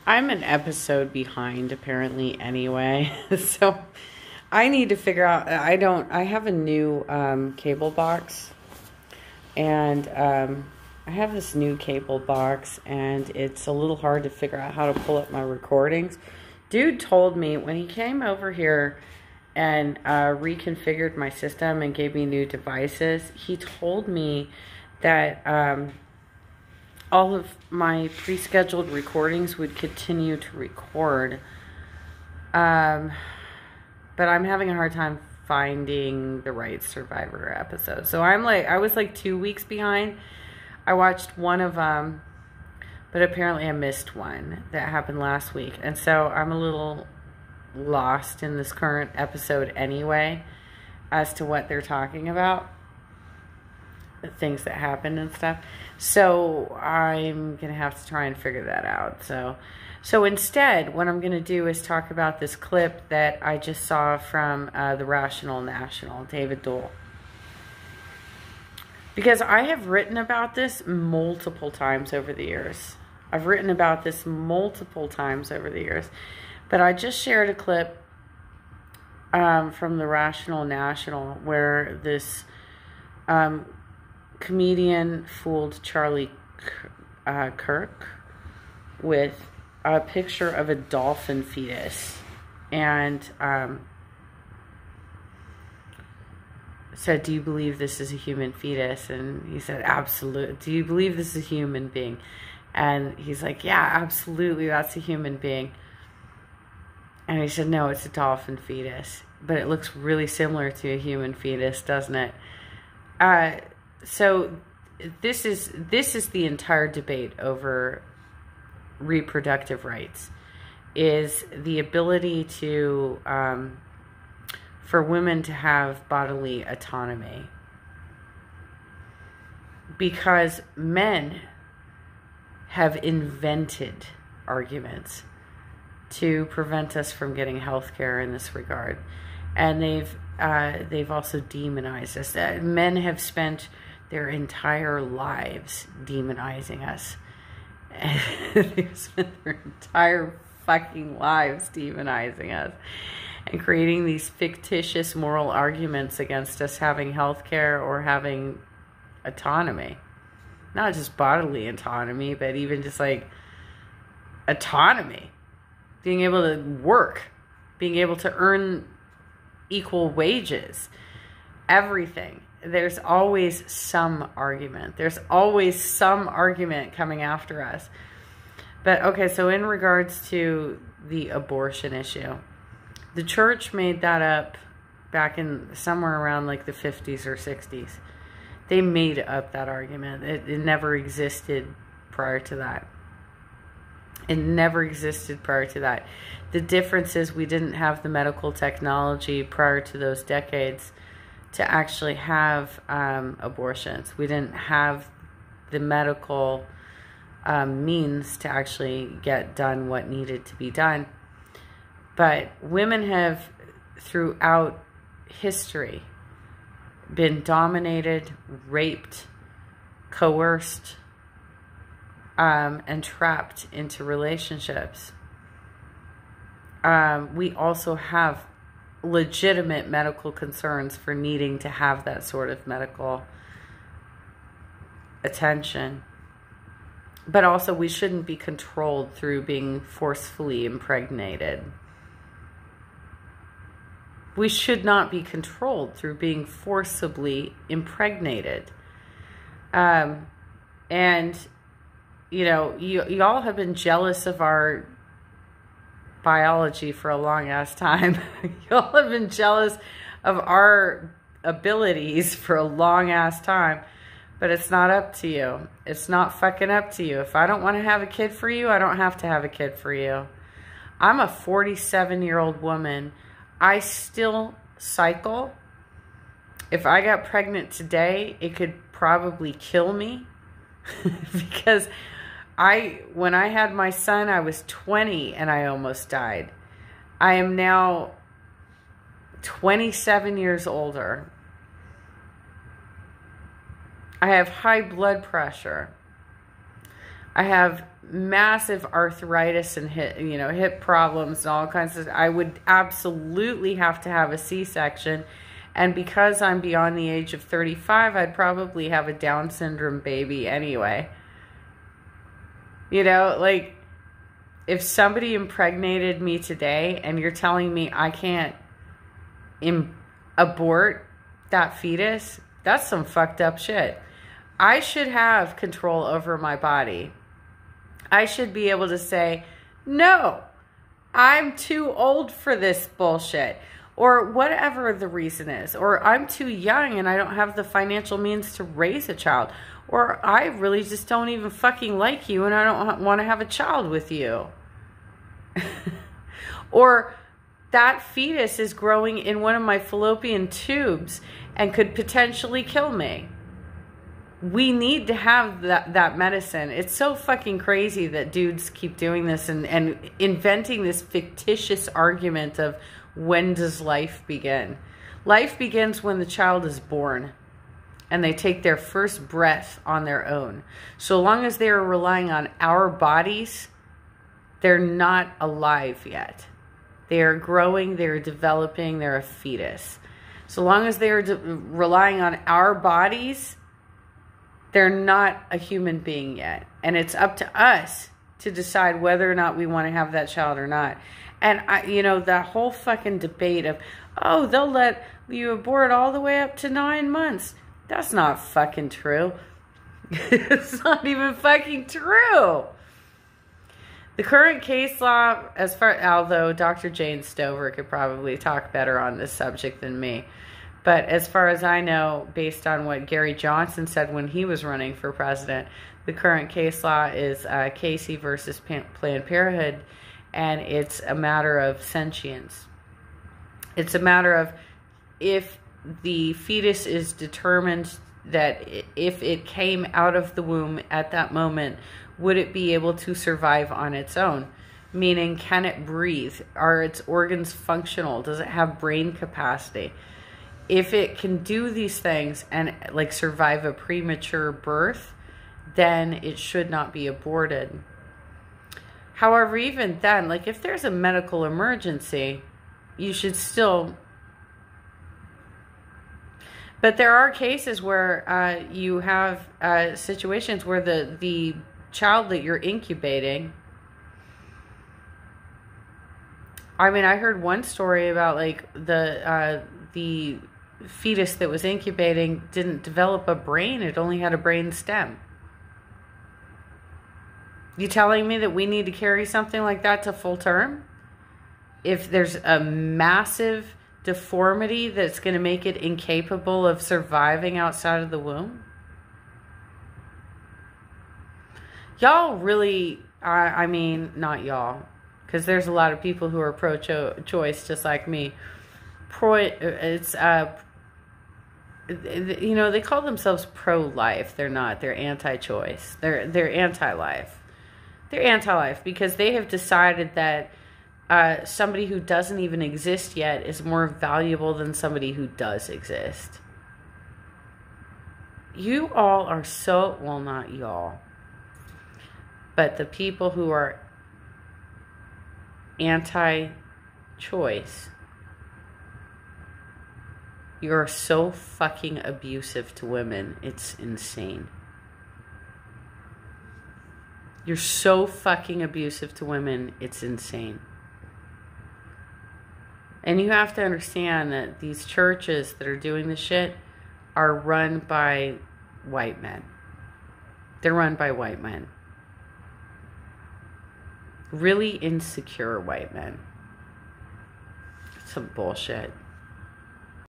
I'm an episode behind apparently anyway. So I need to figure out, I have a new cable box, and I have this new cable box, and it's a little hard to figure out how to pull up my recordings. Dude told me when he came over here and reconfigured my system and gave me new devices, he told me that all of my pre-scheduled recordings would continue to record. But I'm having a hard time finding the right Survivor episode. So I was like 2 weeks behind. I watched one of them, but apparently I missed one that happened last week. And so I'm a little lost in this current episode anyway as to what they're talking about, the things that happened and stuff. So I'm going to have to try and figure that out. So instead, what I'm going to do is talk about this clip that I just saw from the Rational National, David Doel. Because I have written about this multiple times over the years. I've written about this multiple times over the years. But I just shared a clip from the Rational National where this comedian fooled Charlie Kirk with a picture of a dolphin fetus and said, "Do you believe this is a human fetus?" And he said, "Absolutely. Do you believe this is a human being?" And he's like, "Yeah, absolutely, that's a human being." And he said, "No, it's a dolphin fetus, but it looks really similar to a human fetus, doesn't it?" So this is the entire debate over reproductive rights, is the ability to for women to have bodily autonomy, because men have invented arguments to prevent us from getting health care in this regard, and they've also demonized us. Men have spent their entire lives demonizing us. They've spent their entire fucking lives demonizing us and creating these fictitious moral arguments against us having health care or having autonomy. Not just bodily autonomy, but even just like autonomy. Being able to work, being able to earn equal wages, everything. There's always some argument. There's always some argument coming after us. But okay, so in regards to the abortion issue, the church made that up back in somewhere around like the 50s or 60s. They made up that argument. It never existed prior to that. It never existed prior to that. The difference is we didn't have the medical technology prior to those decades to actually have abortions. We didn't have the medical means to actually get done what needed to be done. But women have, throughout history, been dominated, raped, coerced, and trapped into relationships. We also have legitimate medical concerns for needing to have that sort of medical attention. But also we shouldn't be controlled through being forcefully impregnated. We should not be controlled through being forcibly impregnated. And, you know, y'all have been jealous of our biology for a long ass time. Y'all have been jealous of our abilities for a long ass time, but it's not up to you. It's not fucking up to you. If I don't want to have a kid for you, I don't have to have a kid for you. I'm a 47-year-old woman. I still cycle. If I got pregnant today, it could probably kill me because when I had my son, I was 20 and I almost died. I am now 27 years older. I have high blood pressure. I have massive arthritis and hip problems and all kinds of, I would absolutely have to have a C-section. And because I'm beyond the age of 35, I'd probably have a Down syndrome baby anyway. Like, if somebody impregnated me today and you're telling me I can't abort that fetus, that's some fucked up shit. I should have control over my body. I should be able to say, no, I'm too old for this bullshit. Or whatever the reason is. Or I'm too young and I don't have the financial means to raise a child. Or I really just don't even fucking like you and I don't want to have a child with you. Or that fetus is growing in one of my fallopian tubes and could potentially kill me. We need to have that medicine. It's so fucking crazy that dudes keep doing this and inventing this fictitious argument of, when does life begin? Life begins when the child is born and they take their first breath on their own. So long as they are relying on our bodies, they're not alive yet. They are growing, they're developing, they're a fetus. So long as they are relying on our bodies, they're not a human being yet. And it's up to us to decide whether or not we want to have that child or not. And, that whole fucking debate of, oh, they'll let you abort all the way up to 9 months. That's not fucking true. It's not even fucking true. The current case law, although Dr. Jane Stover could probably talk better on this subject than me. But as far as I know, based on what Gary Johnson said when he was running for president, the current case law is Casey versus Planned Parenthood. And it's a matter of sentience. It's a matter of, if the fetus is determined that if it came out of the womb at that moment, would it be able to survive on its own? Meaning, can it breathe? Are its organs functional? Does it have brain capacity? If it can do these things and like survive a premature birth, then it should not be aborted. However, even then, like if there's a medical emergency, you should still... But there are cases where you have situations where the child that you're incubating... I mean, I heard one story about like the fetus that was incubating didn't develop a brain. It only had a brain stem. You telling me that we need to carry something like that to full term? If there's a massive deformity that's going to make it incapable of surviving outside of the womb? Y'all really, I mean, not y'all, because there's a lot of people who are pro-choice just like me. They call themselves pro-life. They're not. They're anti-choice. They're anti-life. They're anti-life because they have decided that somebody who doesn't even exist yet is more valuable than somebody who does exist. You all are so, well, not y'all, but the people who are anti-choice, you're so fucking abusive to women. It's insane. You're so fucking abusive to women. It's insane. And you have to understand that these churches that are doing this shit are run by white men. They're run by white men. Really insecure white men. Some bullshit.